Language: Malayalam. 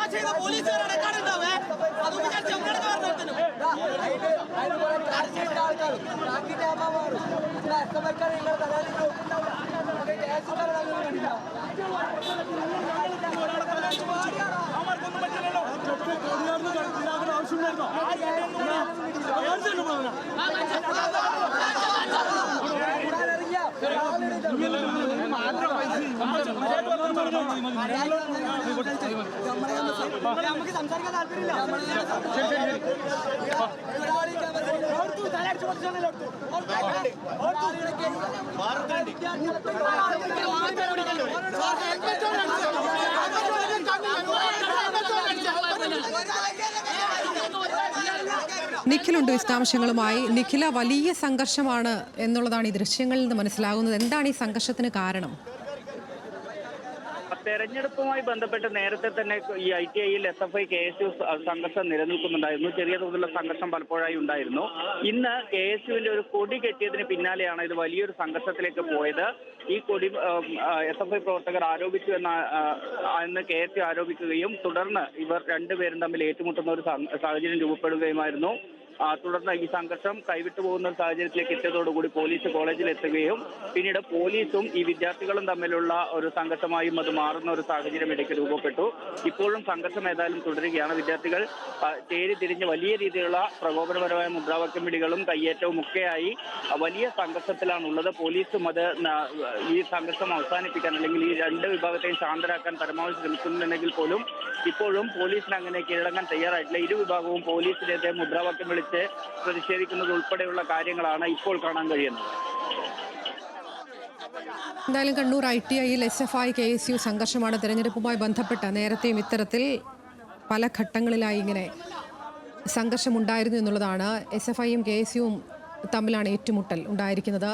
കോൺഗ്രസ് പോലീസുകാരുടെ കടണ്ടാവേ അത് നമുക്ക് സംസാരിക്കാൻ താല്പര്യമില്ല. നിഖിലുണ്ട് വിശദാംശങ്ങളുമായി. നിഖില, വലിയ സംഘർഷമാണ് എന്നുള്ളതാണ് ഈ ദൃശ്യങ്ങളിൽ നിന്ന് മനസ്സിലാകുന്നത്. എന്താണ് ഈ സംഘർഷത്തിന് കാരണം? തെരഞ്ഞെടുപ്പുമായി ബന്ധപ്പെട്ട് നേരത്തെ തന്നെ ഈ ITIയിൽ SFI KSU സംഘർഷം നിലനിൽക്കുന്നുണ്ടായിരുന്നു. ചെറിയ തോതിലുള്ള സംഘർഷം പലപ്പോഴായി ഉണ്ടായിരുന്നു. ഇന്ന് KSUവിന്റെ ഒരു കൊടി കെട്ടിയതിന് പിന്നാലെയാണ് ഇത് വലിയൊരു സംഘർഷത്തിലേക്ക് പോയത്. ഈ കൊടി SFI പ്രവർത്തകർ ആരോപിച്ചു എന്ന് KSU ആരോപിക്കുകയും തുടർന്ന് ഇവർ രണ്ടുപേരും തമ്മിൽ ഏറ്റുമുട്ടുന്ന ഒരു സാഹചര്യം രൂപപ്പെടുകയുമായിരുന്നു. തുടർന്ന് ഈ സംഘർഷം കൈവിട്ടു പോകുന്ന ഒരു സാഹചര്യത്തിലേക്ക് എത്തിയതോടുകൂടി പോലീസ് കോളേജിൽ എത്തുകയും പിന്നീട് പോലീസും ഈ വിദ്യാർത്ഥികളും തമ്മിലുള്ള ഒരു സംഘർഷമായും അത് മാറുന്ന ഒരു സാഹചര്യം ഇടയ്ക്ക് രൂപപ്പെട്ടു. ഇപ്പോഴും സംഘർഷം ഏതായാലും തുടരുകയാണ്. വിദ്യാർത്ഥികൾ ചേരി തിരിഞ്ഞ് വലിയ രീതിയിലുള്ള പ്രകോപനപരമായ മുദ്രാവാക്യം വിളികളും കയ്യേറ്റവും ഒക്കെയായി വലിയ സംഘർഷത്തിലാണുള്ളത്. പോലീസും അത് ഈ സംഘർഷം അവസാനിപ്പിക്കാൻ അല്ലെങ്കിൽ ഈ രണ്ട് വിഭാഗത്തെയും ശാന്തരാക്കാൻ പരമാവധി ശ്രമിക്കുന്നുണ്ടെങ്കിൽ പോലും ഇപ്പോഴും പോലീസിന് അങ്ങനെ കീഴടങ്ങാൻ തയ്യാറായിട്ടില്ല. ഇരുവിഭാഗവും പോലീസിനെതിരെ മുദ്രാവാക്യം വിളിച്ച് പ്രതിഷേധിക്കുന്നത് ഉൾപ്പെടെയുള്ള കാര്യങ്ങളാണ് ഇപ്പോൾ കാണാൻ കഴിയുന്നത്. എന്തായാലും കണ്ണൂർ ITIയിൽ SFI KSU സംഘർഷമാണ്. തെരഞ്ഞെടുപ്പുമായി ബന്ധപ്പെട്ട നേരത്തെയും ഇത്തരത്തിൽ പല ഘട്ടങ്ങളിലായി ഇങ്ങനെ സംഘർഷമുണ്ടായിരുന്നു എന്നുള്ളതാണ്. SFIയും KSUവും തമ്മിലാണ് ഏറ്റുമുട്ടൽ ഉണ്ടായിരിക്കുന്നത്.